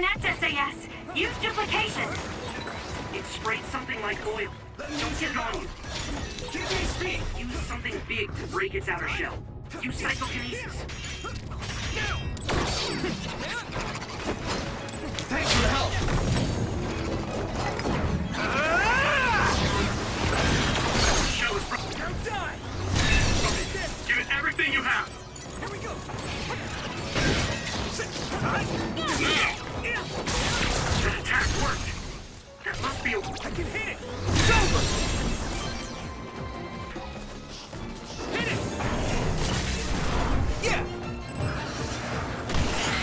Connect SAS! Use duplication! It sprayed something like oil. Don't get it on you. Give me speed! Use something big to break its outer shell. Use psychokinesis. Thanks for the help! Shell is broken. Now die! Okay, give it everything you have. Here we go! That attack worked. That must be a... I can hit it! It's over! Hit it! Yeah!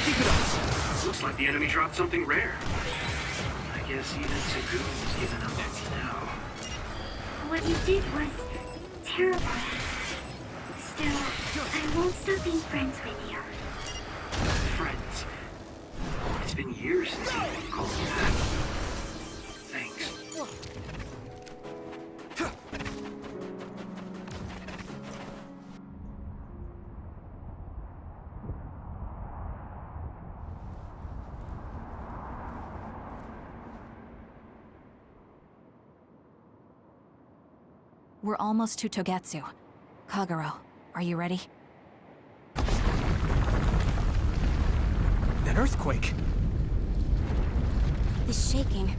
Keep it up! Looks like the enemy dropped something rare. I guess even Sagoon's given up on me now. What you did was terrible. Still, I won't stop being friends with you. Friends. It's been years since anyone called me that. Thanks. We're almost to Togetsu. Kagero, are you ready? An earthquake! This shaking.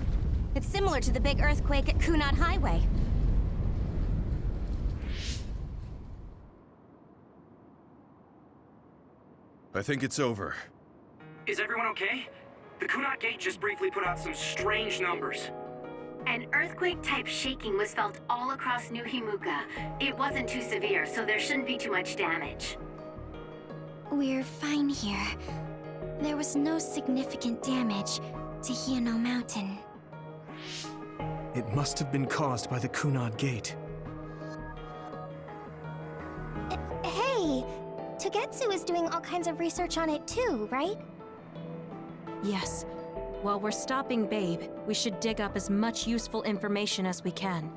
It's similar to the big earthquake at Kunad Highway. I think it's over. Is everyone okay? The Kunat Gate just briefly put out some strange numbers. An earthquake-type shaking was felt all across New Himuka. It wasn't too severe, so there shouldn't be too much damage. We're fine here. There was no significant damage to Hino Mountain. It must have been caused by the Kunad Gate. Hey! Togetsu is doing all kinds of research on it too, right? Yes. While we're stopping Babe, we should dig up as much useful information as we can.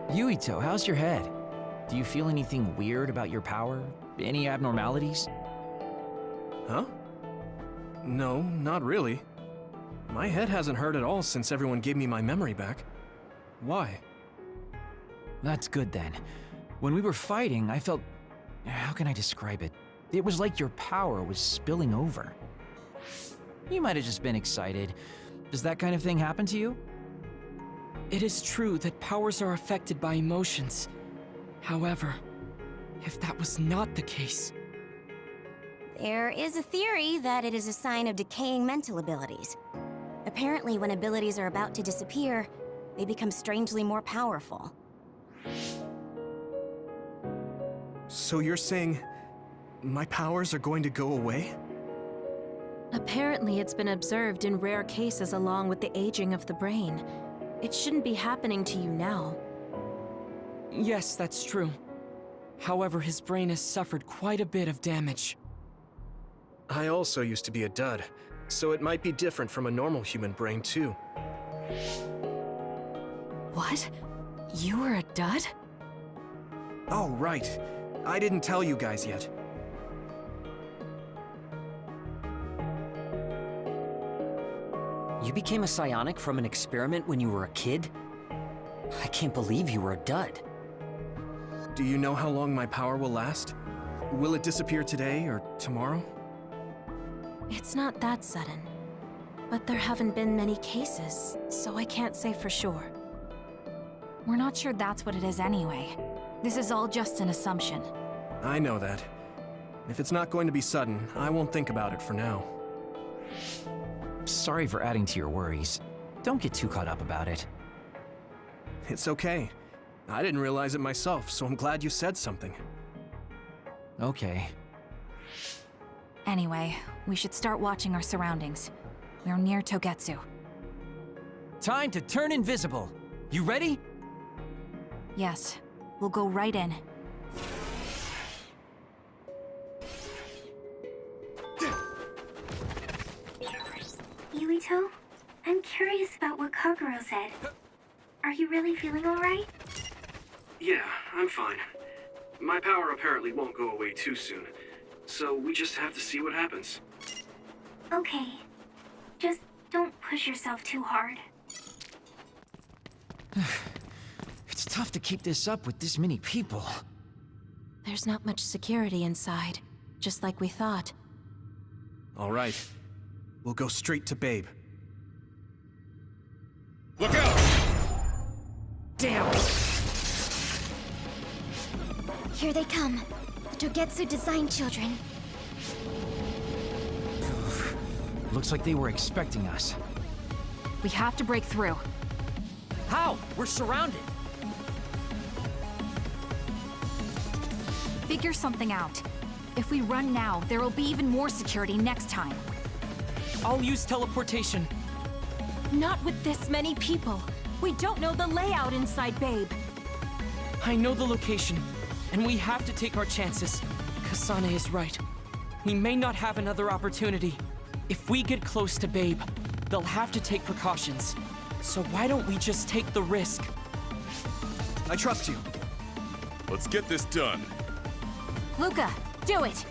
Yuito, how's your head? Do you feel anything weird about your power? Any abnormalities? Huh? No, not really. My head hasn't hurt at all since everyone gave me my memory back. Why? That's good then. When we were fighting, I felt... How can I describe it? It was like your power was spilling over. You might have just been excited. Does that kind of thing happen to you? It is true that powers are affected by emotions. However, if that was not the case... There is a theory that it is a sign of decaying mental abilities. Apparently, when abilities are about to disappear, they become strangely more powerful. So you're saying... my powers are going to go away? Apparently, it's been observed in rare cases along with the aging of the brain. It shouldn't be happening to you now. Yes, that's true. However, his brain has suffered quite a bit of damage. I also used to be a dud, so it might be different from a normal human brain too. What? You were a dud? Oh, right. I didn't tell you guys yet. You became a psionic from an experiment when you were a kid? I can't believe you were a dud. Do you know how long my power will last? Will it disappear today or tomorrow? It's not that sudden. But there haven't been many cases, so I can't say for sure. We're not sure that's what it is anyway. This is all just an assumption. I know that. If it's not going to be sudden, I won't think about it for now. Sorry for adding to your worries. Don't get too caught up about it. It's okay. I didn't realize it myself, so I'm glad you said something. Okay. Anyway, we should start watching our surroundings. We're near Togetsu. Time to turn invisible. You ready? Yes, we'll go right in. Yuito, I'm curious about what Kagero said. Are you really feeling alright? Yeah, I'm fine. My power apparently won't go away too soon, so we just have to see what happens. Okay, Just don't push yourself too hard. It's tough to keep this up with this many people. There's not much security inside, just like we thought. All right. We'll go straight to Babe. Look out! Damn! Here they come. The Togetsu design children. Looks like they were expecting us. We have to break through. How? We're surrounded. Figure something out. If we run now, there will be even more security next time. I'll use teleportation. Not with this many people. We don't know the layout inside Babe. I know the location, and we have to take our chances. Kasane is right. We may not have another opportunity. If we get close to Babe, they'll have to take precautions. So why don't we just take the risk? I trust you. Let's get this done. Luca, do it!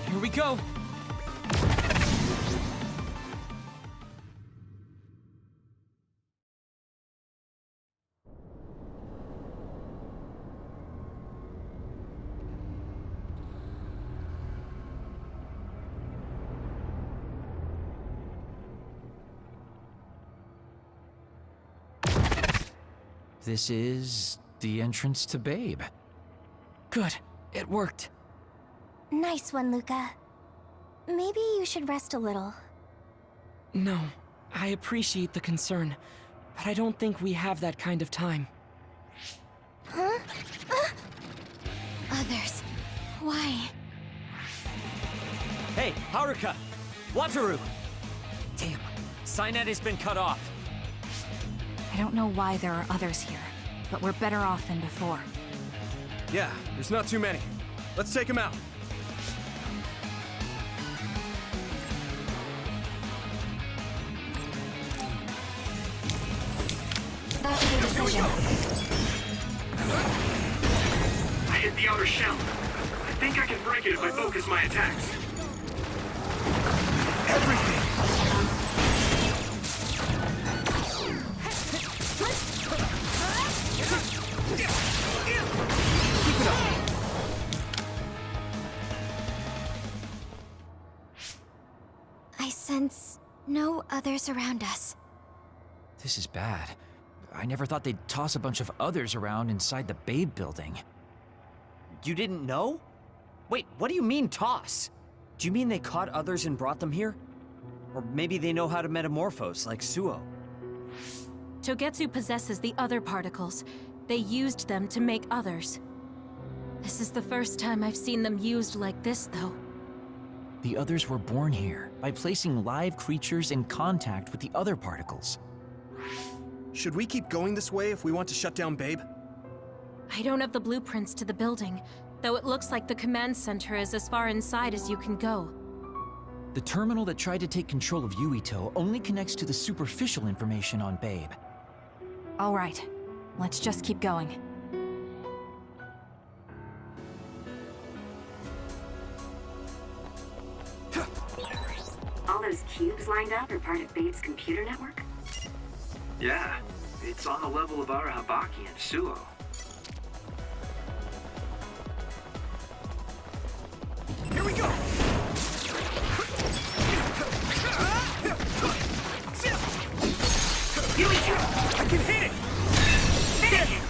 Here we go. This is the entrance to Babe. Good. It worked. Nice one, Luca. Maybe you should rest a little. No, I appreciate the concern, but I don't think we have that kind of time. Huh? Others. Why? Hey, Haruka! Wataru! Damn, Cynet has been cut off. I don't know why there are others here, but we're better off than before. Yeah, there's not too many. Let's take him out. That's the decision. I hit the outer shell. I think I can break it if I focus my attacks. Everything! Keep it up! I sense no others around us. This is bad. I never thought they'd toss a bunch of others around inside the Babe building. You didn't know? Wait, what do you mean, toss? Do you mean they caught others and brought them here? Or maybe they know how to metamorphose, like Suo? Togetsu possesses the other particles. They used them to make others. This is the first time I've seen them used like this, though. The others were born here by placing live creatures in contact with the other particles. Should we keep going this way if we want to shut down Babe? I don't have the blueprints to the building, though it looks like the command center is as far inside as you can go. The terminal that tried to take control of Yuito only connects to the superficial information on Babe. All right, let's just keep going. All those cubes lined up are part of Babe's computer network? Yeah, it's on the level of Arahabaki and Suo. Here we go! I can hit it! Finish it!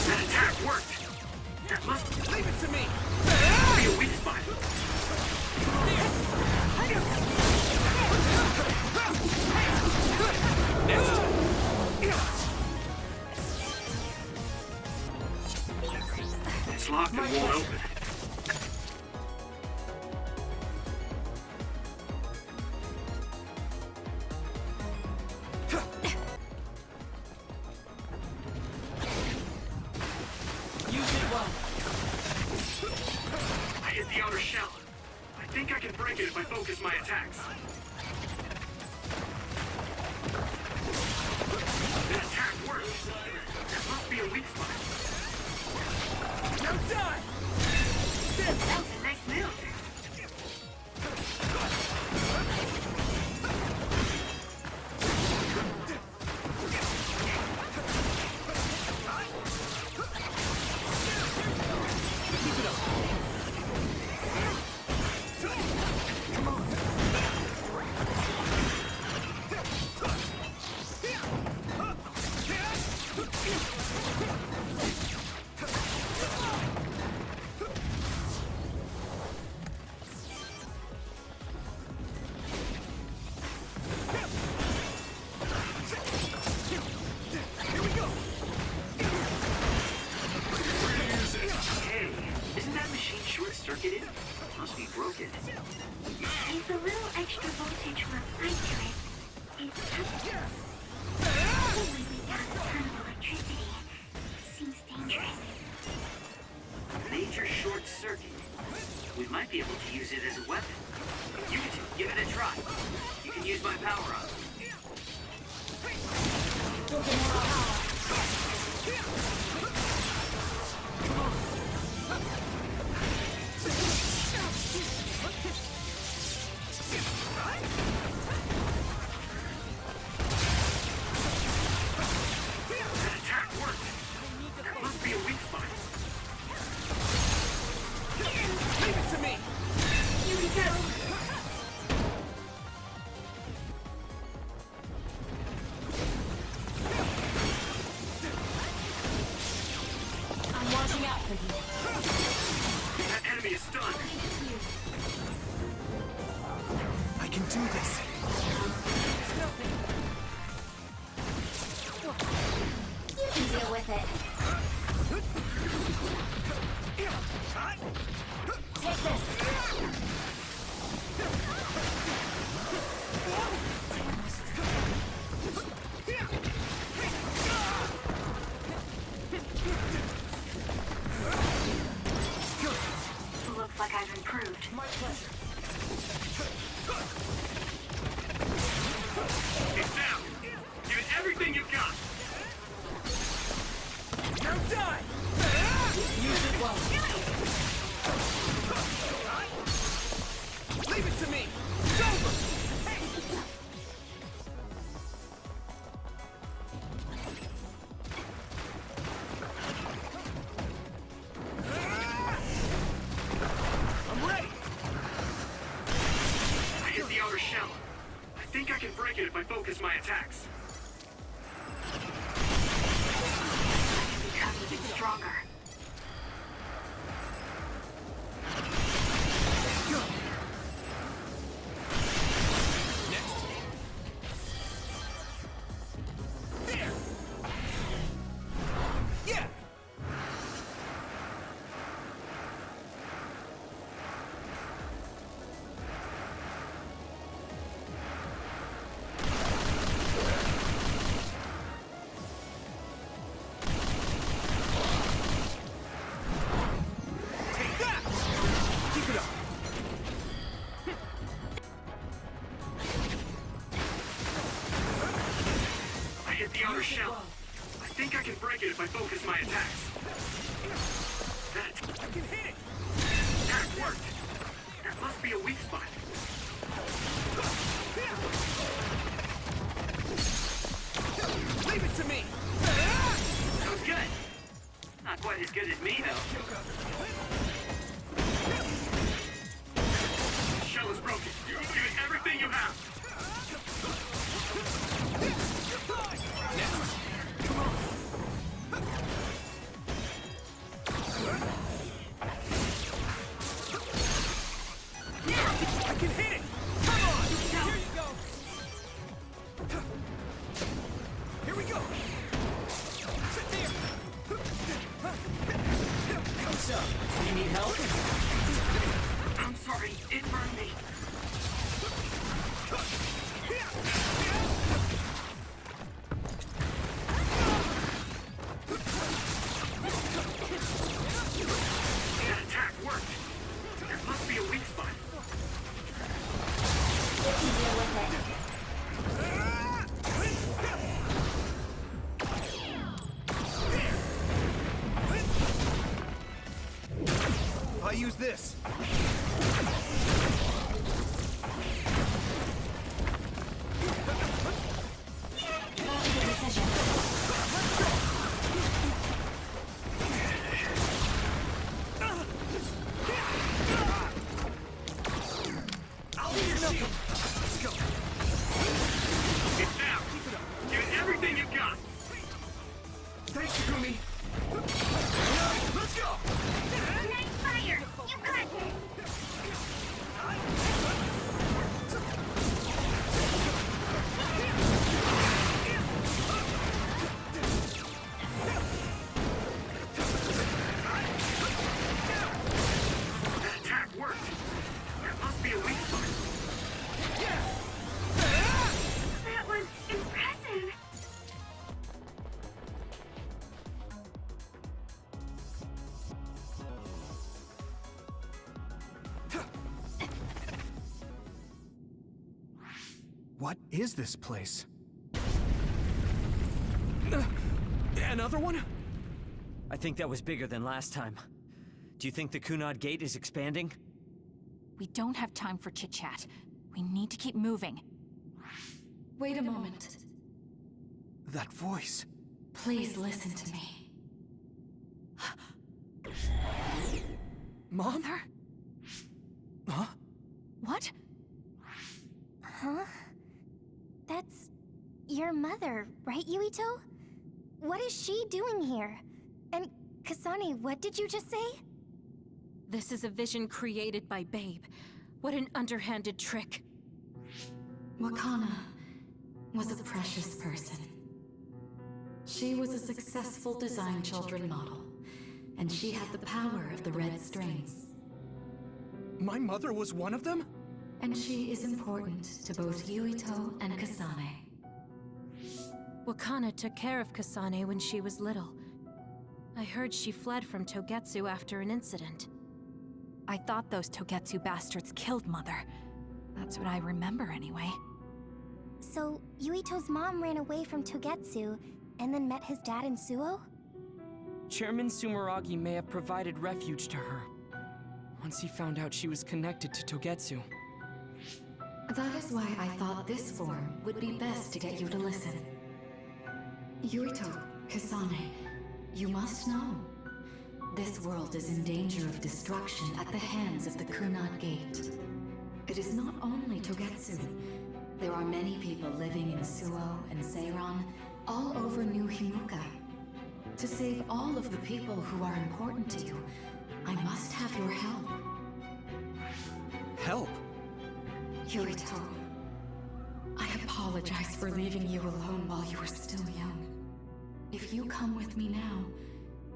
That attack worked! That must Leave it to me! be a weak spot. It's locked and won't open. use my power up. That attack worked. There must be a weak spot. Leave it to me! You can go. I'm watching out for you. That enemy is stunned. I can do this. You can deal with it. Take this. Looks like I've improved. My pleasure. It's down. Give it everything you've got. Now die! Use it well. Leave it to me! It's over! I'm ready! I hit the outer shell. I think I can break it if I focus my attacks. Become even stronger. There! Yeah! Take that! Keep it up! I hit the outer shell. I think I can break it if I focus my attacks. That I can hit it! attack worked. There must be a weak spot. Leave it to me! Sounds good. Not quite as good as me, though. The shell is broken. Give it everything you have. I can hit it! Come on! Here you go! Here we go! Sit there! What's up? You need help? I'm sorry, it burned me. That attack worked. There must be a weak spot. You can deal with it. I'll use this. Good decision. I'll be your shield. Let's go. It's down. Give it everything you've got. Thanks, Takumi. Let's go. Nice fire! You got this! That attack worked. There must be a weak spot. That was impressive. What is this place? Another one? I think that was bigger than last time. Do you think the Kunad Gate is expanding? We don't have time for chit-chat. We need to keep moving. Wait a moment. That voice. Please listen to me. Mom? Mother? Huh? What? Huh? That's your mother, right, Yuito? What is she doing here? And Kasane, what did you just say? This is a vision created by Babe. What an underhanded trick. Wakana was a precious person. She was a successful design children model, and she had the power of the red strings. My mother was one of them? And she is important to both Yuito and Kasane. Wakana took care of Kasane when she was little. I heard she fled from Togetsu after an incident. I thought those Togetsu bastards killed Mother. That's what I remember anyway. So, Yuito's mom ran away from Togetsu and then met his dad in Suo? Chairman Sumeragi may have provided refuge to her. Once he found out she was connected to Togetsu. That is why I thought this form would be best to get you to listen. Yuito, Kasane, you must know. This world is in danger of destruction at the hands of the Kunad Gate. It is not only Togetsu. There are many people living in Suo and Seiran, all over New Himuka. To save all of the people who are important to you, I must have your help. Help? Yuito, I apologize for leaving you alone while you were still young. If you come with me now,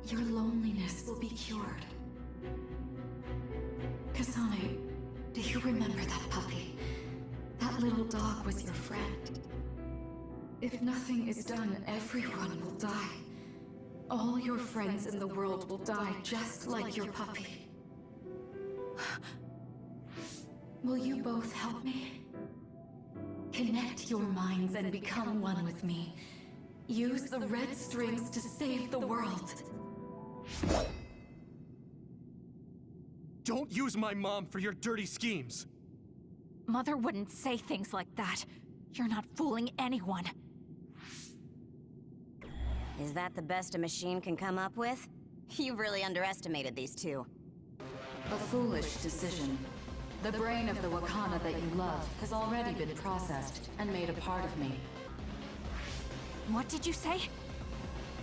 your loneliness will be cured. Kasane, do you remember that puppy? That little dog was your friend. If nothing is done, everyone will die. All your friends in the world will die just like your puppy. Will you both help me? Connect your minds and become one with me. Use the red strings to save the world. Don't use my mom for your dirty schemes. Mother wouldn't say things like that. You're not fooling anyone. Is that the best a machine can come up with? You've really underestimated these two. A foolish decision. The brain of the Wakana that you love has already been processed and made a part of me. What did you say?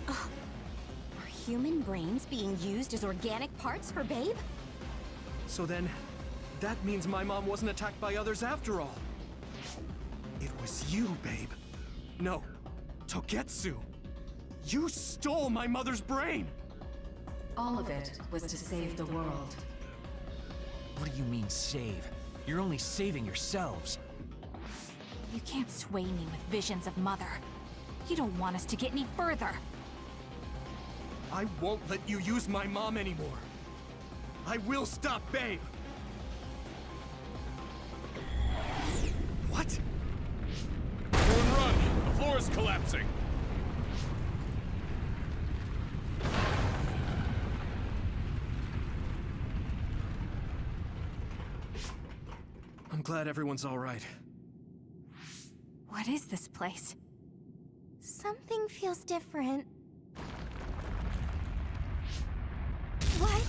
Are human brains being used as organic parts for Babe? So then, that means my mom wasn't attacked by others after all. It was you, Babe. No, Togetsu. You stole my mother's brain! All of it was to save the world. What do you mean, save? You're only saving yourselves. You can't sway me with visions of Mother. You don't want us to get any further. I won't let you use my mom anymore. I will stop Babe! What? Everyone run! The floor is collapsing! I'm glad everyone's all right. What is this place? Something feels different. What?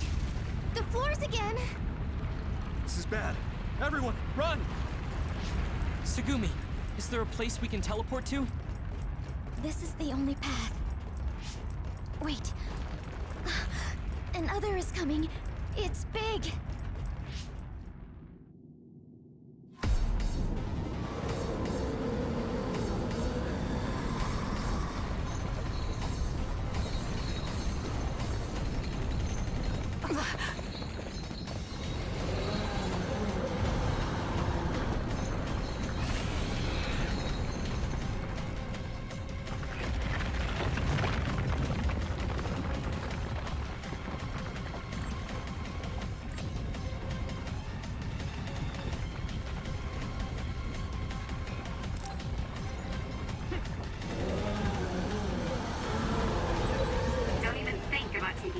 The floors again! This is bad. Everyone, run! Tsugumi, is there a place we can teleport to? This is the only path. Wait. Another is coming. It's big.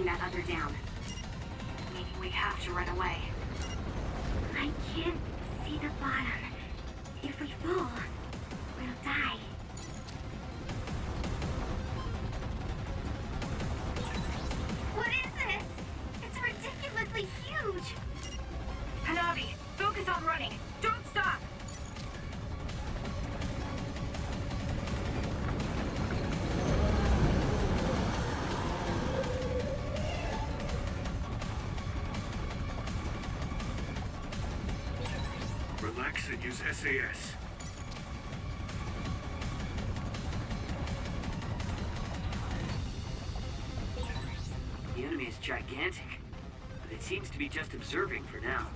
that other down. Meaning we have to run away. I can't see the bottom. If we fall, we'll die. What is this? It's ridiculously huge! Hanabi, focus on running. Don't stop! Relax and use SAS. The enemy is gigantic, but it seems to be just observing for now.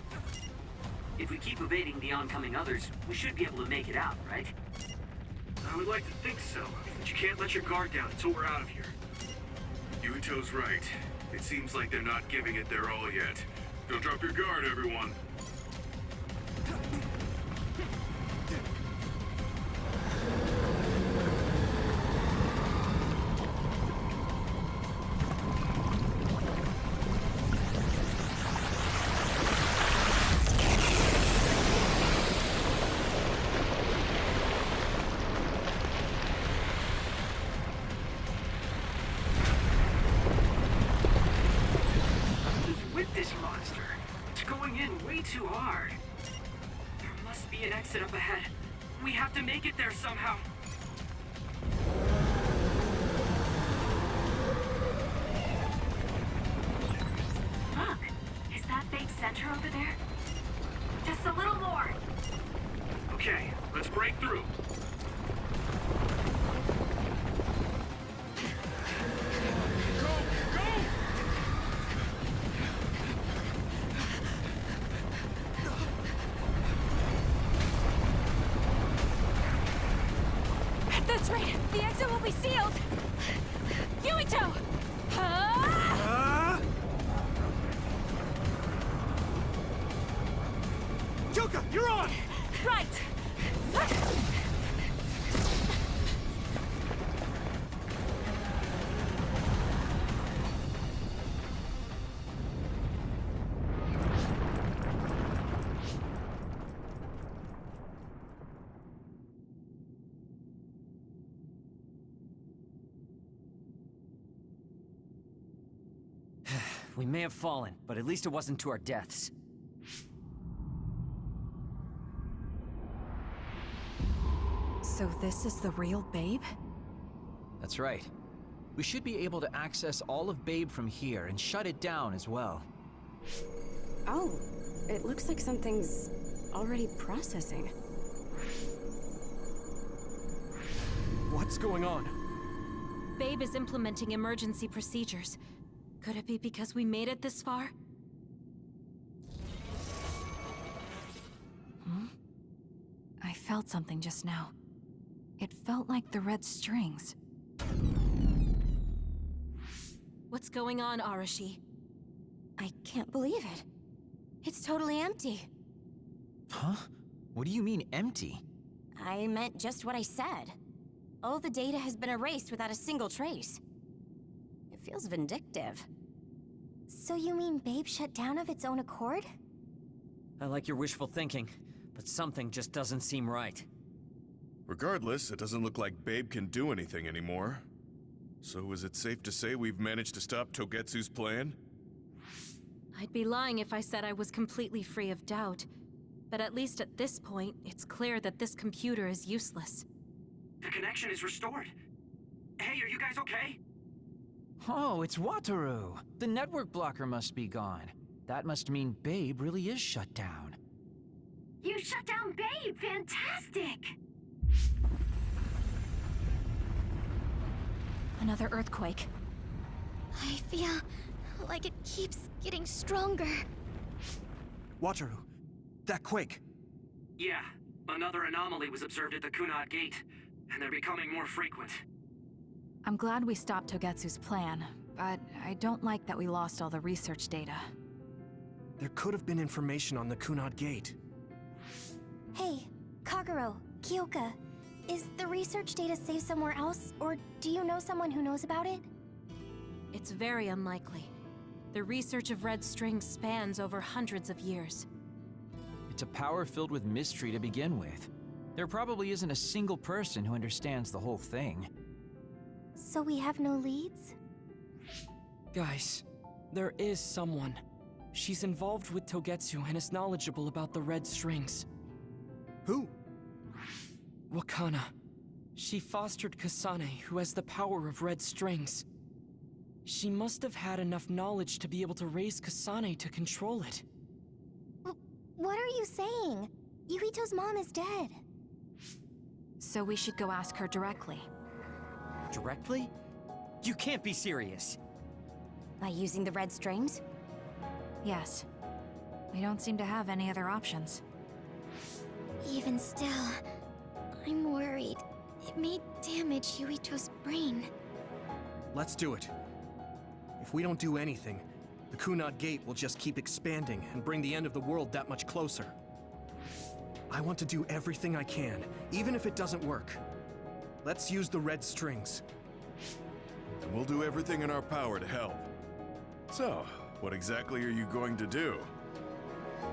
If we keep evading the oncoming others, we should be able to make it out, right? I would like to think so, but you can't let your guard down until we're out of here. Yuito's right. It seems like they're not giving it their all yet. Don't drop your guard, everyone. With this monster, it's going in way too hard. There must be an exit up ahead. We have to make it there somehow. Look, is that big center over there? Just a little more. Okay, let's break through. At this rate, the exit will be sealed! Yuito! Yuka, you're on! Right! We may have fallen, but at least it wasn't to our deaths. So this is the real Babe? That's right. We should be able to access all of Babe from here and shut it down as well. Oh, it looks like something's already processing. What's going on? Babe is implementing emergency procedures. Could it be because we made it this far? I felt something just now. It felt like the red strings. What's going on, Arashi? I can't believe it. It's totally empty. Huh? What do you mean, empty? I meant just what I said. All the data has been erased without a single trace. It feels vindictive. So you mean Babe shut down of its own accord? I like your wishful thinking, but something just doesn't seem right. Regardless, it doesn't look like Babe can do anything anymore. So is it safe to say we've managed to stop Togetsu's plan? I'd be lying if I said I was completely free of doubt. But at least at this point, it's clear that this computer is useless. The connection is restored. Hey, are you guys okay? Oh, it's Wataru! The network blocker must be gone. That must mean Babe really is shut down. You shut down Babe! Fantastic! Another earthquake. I feel like it keeps getting stronger. Wataru, that quake. Yeah, another anomaly was observed at the Kunad Gate, and they're becoming more frequent. I'm glad we stopped Togetsu's plan, but I don't like that we lost all the research data. There could have been information on the Kunad Gate. Hey, Kagero, Kyoka, is the research data saved somewhere else, or do you know someone who knows about it? It's very unlikely. The research of red strings spans over hundreds of years. It's a power filled with mystery to begin with. There probably isn't a single person who understands the whole thing. So we have no leads? Guys, there is someone. She's involved with Togetsu and is knowledgeable about the red strings. Who? Wakana. She fostered Kasane, who has the power of red strings. She must have had enough knowledge to be able to raise Kasane to control it. What are you saying? Yuito's mom is dead. So we should go ask her directly. Directly? You can't be serious. By using the red strings? Yes. We don't seem to have any other options. Even still, I'm worried. It may damage Yuito's brain. Let's do it. If we don't do anything, the Kunad Gate will just keep expanding and bring the end of the world that much closer. I want to do everything I can, even if it doesn't work. Let's use the red strings. And we'll do everything in our power to help. So, what exactly are you going to do?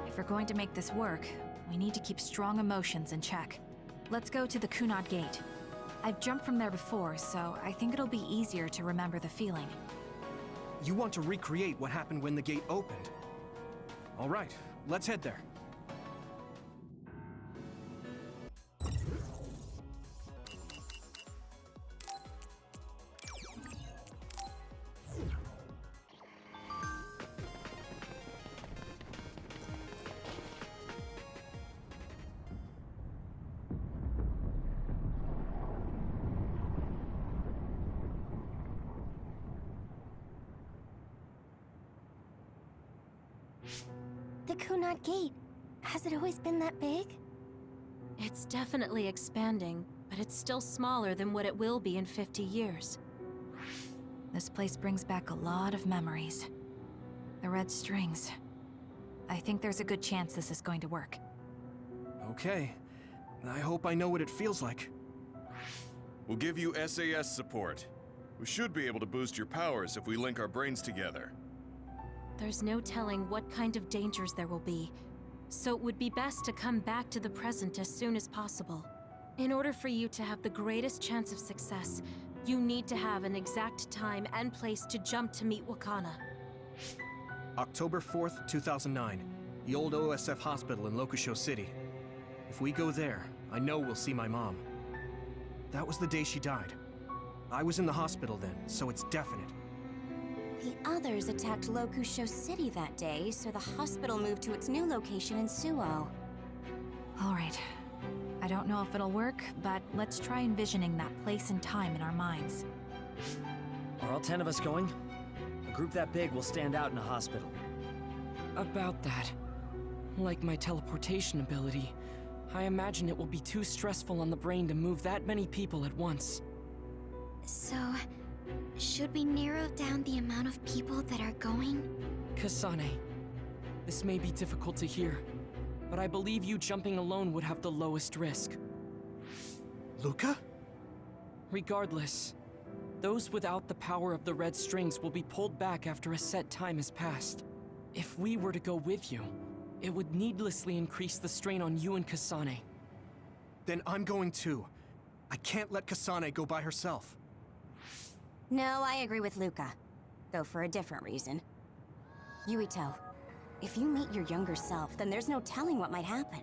If we're going to make this work, we need to keep strong emotions in check. Let's go to the Kunad Gate. I've jumped from there before, so I think it'll be easier to remember the feeling. You want to recreate what happened when the gate opened. All right, let's head there. The Kunad Gate. Has it always been that big? It's definitely expanding, but it's still smaller than what it will be in 50 years. This place brings back a lot of memories. The red strings. I think there's a good chance this is going to work. Okay. I hope I know what it feels like. We'll give you SAS support. We should be able to boost your powers if we link our brains together. There's no telling what kind of dangers there will be, so it would be best to come back to the present as soon as possible. In order for you to have the greatest chance of success, you need to have an exact time and place to jump to meet Wakana. October 4th, 2009. The old OSF hospital in Lokusho City. If we go there, I know we'll see my mom. That was the day she died. I was in the hospital then, so it's definite. The others attacked Lokusho City that day, so the hospital moved to its new location in Suo. All right. I don't know if it'll work, but let's try envisioning that place and time in our minds. Are all 10 of us going? A group that big will stand out in a hospital. About that. Like my teleportation ability, I imagine it will be too stressful on the brain to move that many people at once. So, should we narrow down the amount of people that are going? Kasane, this may be difficult to hear, but I believe you jumping alone would have the lowest risk. Luca? Regardless, those without the power of the red strings will be pulled back after a set time has passed. If we were to go with you, it would needlessly increase the strain on you and Kasane. Then I'm going too. I can't let Kasane go by herself. No, I agree with Luca. Though for a different reason. Yuito, if you meet your younger self, then there's no telling what might happen.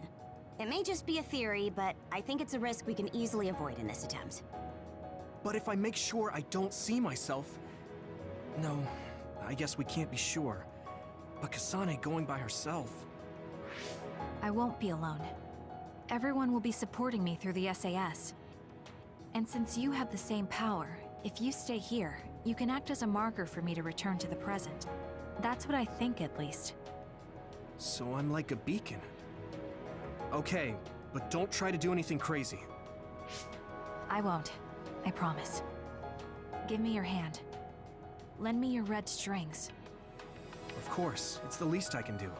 It may just be a theory, but I think it's a risk we can easily avoid in this attempt. But if I make sure I don't see myself... No, I guess we can't be sure. But Kasane going by herself... I won't be alone. Everyone will be supporting me through the SAS. And since you have the same power, if you stay here, you can act as a marker for me to return to the present. That's what I think, at least. So I'm like a beacon. Okay, but don't try to do anything crazy. I won't. I promise. Give me your hand. Lend me your red strings. Of course, it's the least I can do.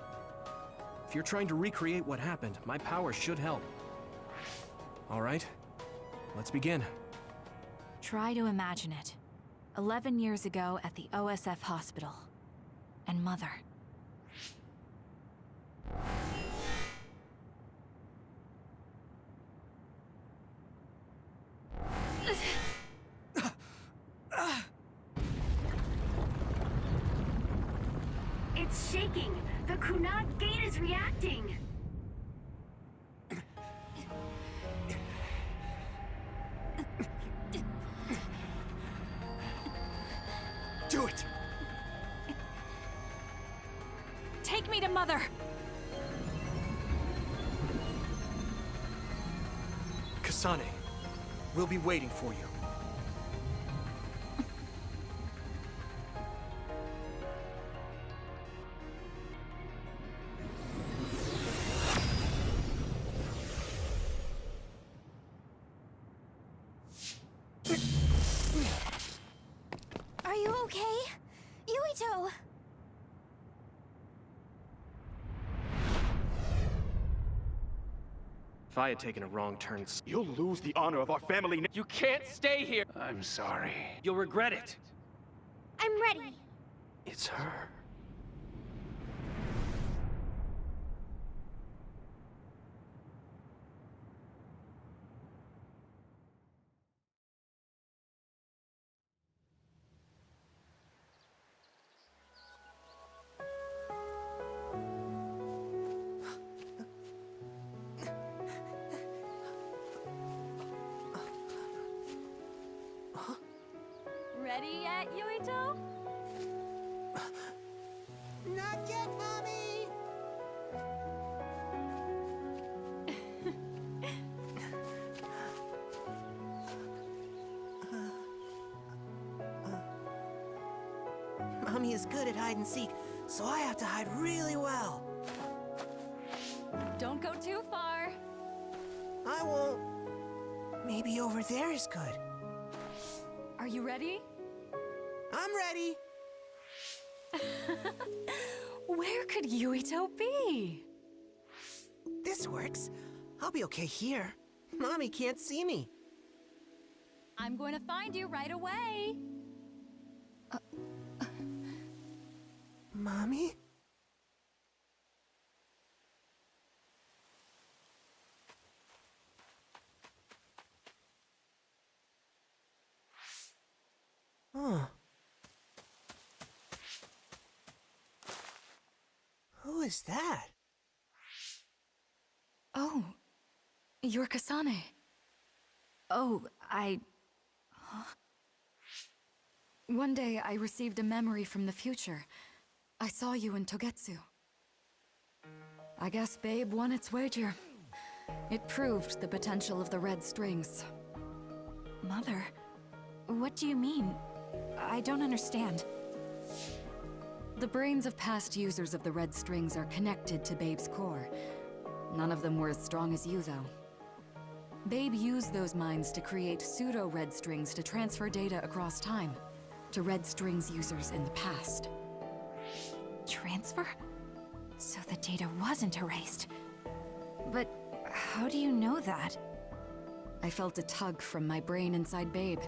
If you're trying to recreate what happened, my power should help. All right, let's begin. Try to imagine it. 11 years ago at the OSF hospital. and Mother. It's shaking! The Kunad gate is reacting! Do it! Take me to Mother! Kasane, we'll be waiting for you. Are you okay? Yuito! If I had taken a wrong turn, you'll lose the honor of our family. You can't stay here! I'm sorry. You'll regret it. I'm ready! It's her. Ready yet, Yuito? Not yet, Mommy! Mommy is good at hide and seek, so I have to hide really well. Don't go too far. I won't. Maybe over there is good. Are you ready? I'm ready. Where could Yuito be? This works. I'll be okay here. Mommy can't see me. I'm going to find you right away. Mommy? Huh. Who is that? Oh, you're Kasane. Oh, One day I received a memory from the future. I saw you in Togetsu. I guess Babe won its wager. It proved the potential of the red strings. Mother, what do you mean? I don't understand. The brains of past users of the red strings are connected to Babe's core. None of them were as strong as you, though. Babe used those minds to create pseudo-red strings to transfer data across time to red strings users in the past. Transfer? So the data wasn't erased. But how do you know that? I felt a tug from my brain inside Babe.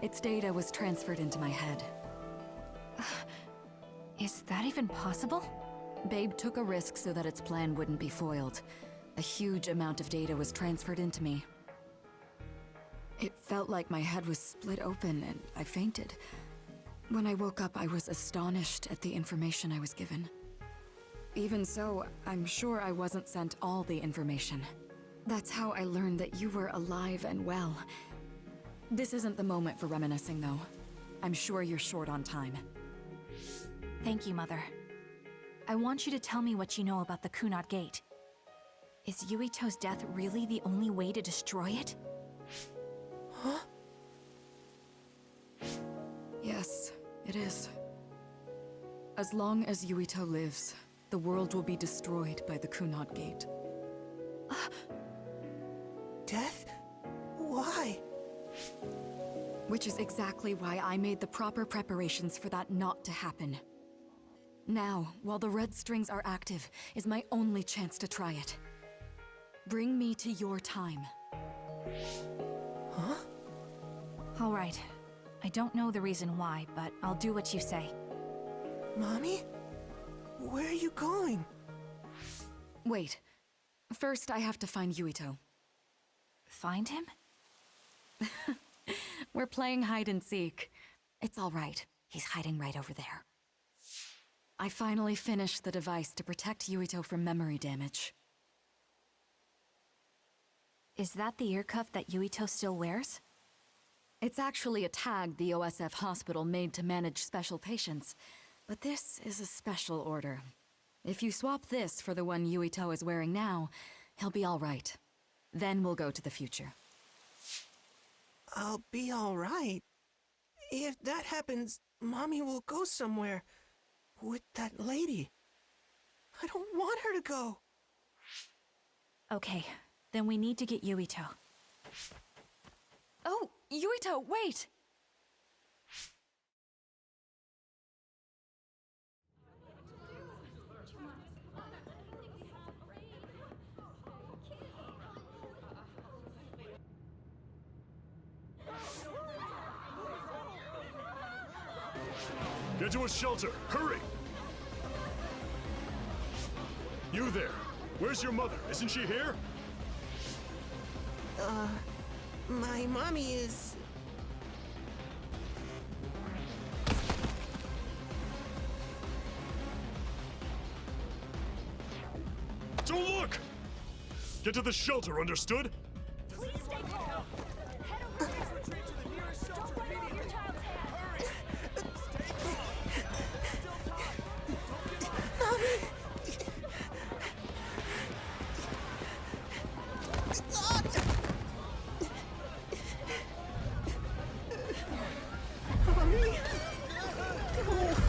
Its data was transferred into my head. Is that even possible? Babe took a risk so that its plan wouldn't be foiled. A huge amount of data was transferred into me. It felt like my head was split open and I fainted. When I woke up, I was astonished at the information I was given. Even so, I'm sure I wasn't sent all the information. That's how I learned that you were alive and well. This isn't the moment for reminiscing, though. I'm sure you're short on time. Thank you, Mother. I want you to tell me what you know about the Kunad Gate. Is Yuito's death really the only way to destroy it? Huh? Yes, it is. As long as Yuito lives, the world will be destroyed by the Kunad Gate. Death? Why? Which is exactly why I made the proper preparations for that not to happen. Now, while the red strings are active, is my only chance to try it. Bring me to your time. Huh? All right. I don't know the reason why, but I'll do what you say. Mommy? Where are you going? Wait. First, I have to find Yuito. Find him? We're playing hide and seek. It's all right. He's hiding right over there. I finally finished the device to protect Yuito from memory damage. Is that the ear cuff that Yuito still wears? It's actually a tag the OSF hospital made to manage special patients. But this is a special order. If you swap this for the one Yuito is wearing now, he'll be all right. Then we'll go to the future. I'll be all right. If that happens, Mommy will go somewhere. With that lady. I don't want her to go. Okay, then we need to get Yuito. Oh, Yuito, wait! Get to a shelter! Hurry! You there! Where's your mother? Isn't she here? My mommy is... Don't look! Get to the shelter, understood? Please stay calm. Head over there. Retreat to the nearest shelter immediately. Your child's hand. Hurry. Stay calm. Still time. Don't give up. Mommy! Mommy!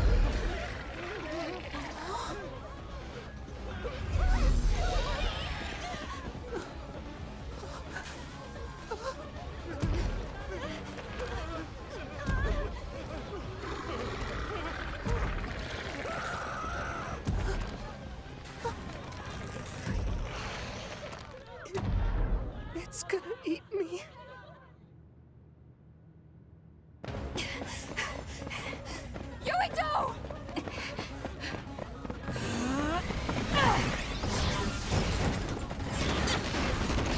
It's gonna eat me. Yuito!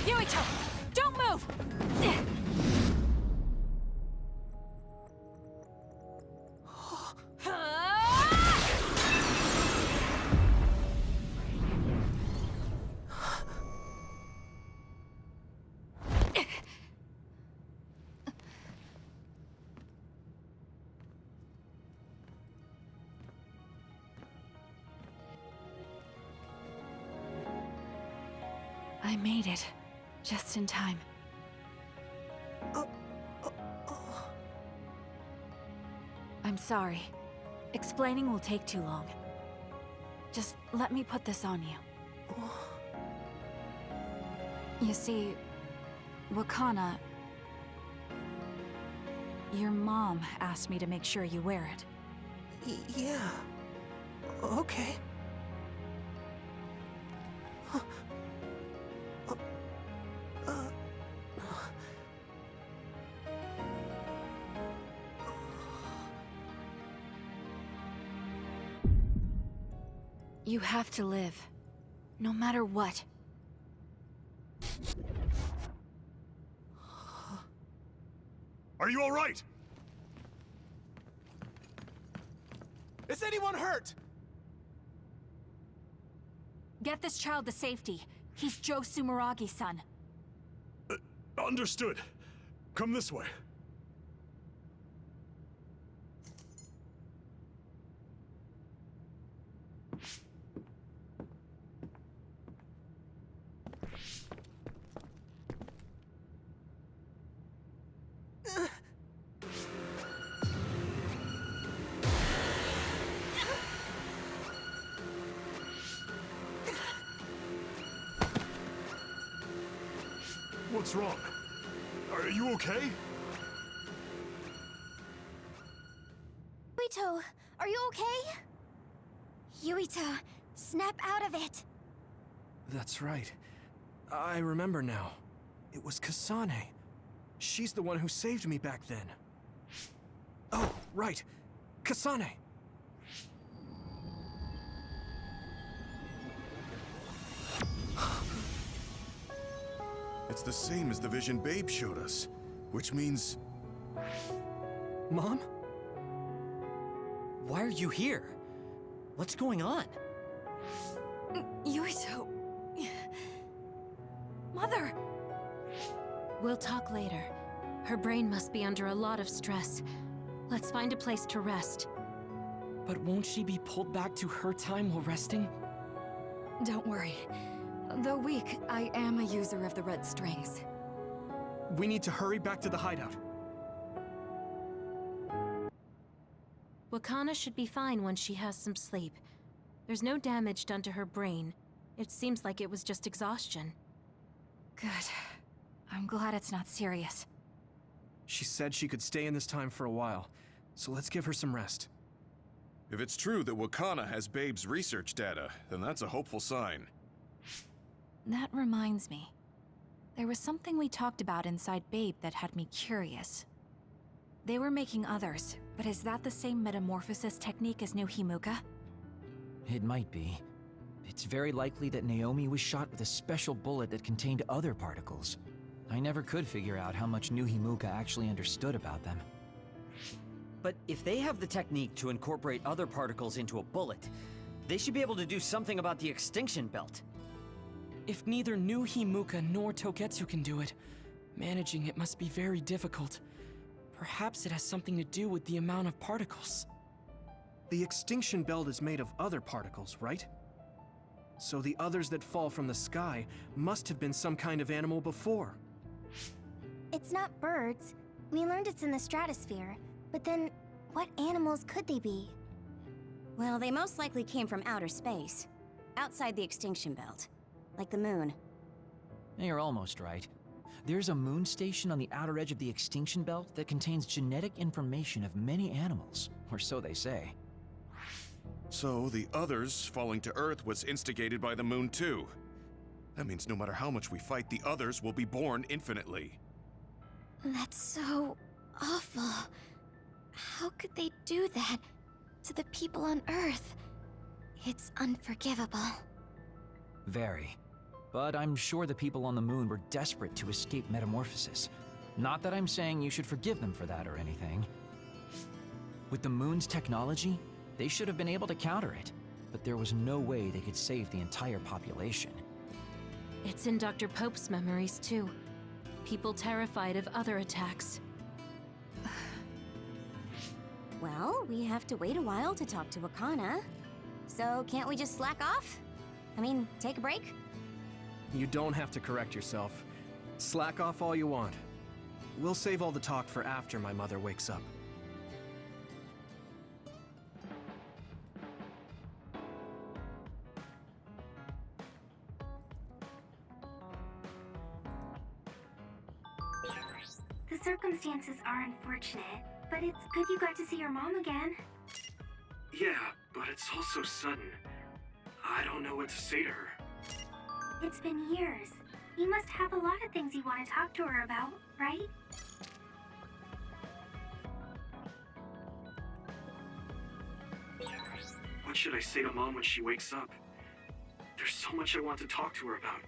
Yuito! Don't move! I made it. Just in time. I'm sorry. Explaining will take too long. Just let me put this on you. You see, Wakana... Your mom asked me to make sure you wear it. Yeah. Okay. You have to live. No matter what. Are you all right? Is anyone hurt? Get this child to safety. He's Joe Sumeragi's son. Understood. Come this way. What's wrong? Are you okay? Yuito, are you okay? Yuito, snap out of it. That's right. I remember now. It was Kasane. She's the one who saved me back then. Oh, right. Kasane! It's the same as the vision Babe showed us, which means... Mom? Why are you here? What's going on? Yuito... Mother! We'll talk later. Her brain must be under a lot of stress. Let's find a place to rest. But won't she be pulled back to her time while resting? Don't worry. Though weak, I am a user of the red strings. We need to hurry back to the hideout. Wakana should be fine once she has some sleep. There's no damage done to her brain. It seems like it was just exhaustion. Good. I'm glad it's not serious. She said she could stay in this time for a while, so let's give her some rest. If it's true that Wakana has Babe's research data, then that's a hopeful sign. That reminds me. There was something we talked about inside Babe that had me curious. They were making others, but is that the same metamorphosis technique as New Himuka? It might be. It's very likely that Naomi was shot with a special bullet that contained other particles. I never could figure out how much New Himuka actually understood about them. But if they have the technique to incorporate other particles into a bullet, they should be able to do something about the extinction belt. If neither New Himuka nor Togetsu can do it, managing it must be very difficult. Perhaps it has something to do with the amount of particles. The extinction belt is made of other particles, right? So the others that fall from the sky must have been some kind of animal before. It's not birds. We learned it's in the stratosphere. But then, what animals could they be? Well, they most likely came from outer space. Outside the extinction belt. Like the moon. You're almost right. There's a moon station on the outer edge of the extinction belt that contains genetic information of many animals, or so they say. So the others falling to Earth was instigated by the moon too. That means no matter how much we fight, the others will be born infinitely. That's so awful. How could they do that to the people on Earth? It's unforgivable. Very. But I'm sure the people on the moon were desperate to escape metamorphosis. Not that I'm saying you should forgive them for that or anything. With the moon's technology, they should have been able to counter it, but there was no way they could save the entire population. It's in Dr. Pope's memories, too. People terrified of other attacks. Well, we have to wait a while to talk to Wakana. So can't we just slack off? I mean, take a break? You don't have to correct yourself. Slack off all you want. We'll save all the talk for after my mother wakes up. The circumstances are unfortunate, but it's good you got to see your mom again. Yeah, but it's all so sudden. I don't know what to say to her. It's been years. You must have a lot of things you want to talk to her about, right? What should I say to Mom when she wakes up? There's so much I want to talk to her about.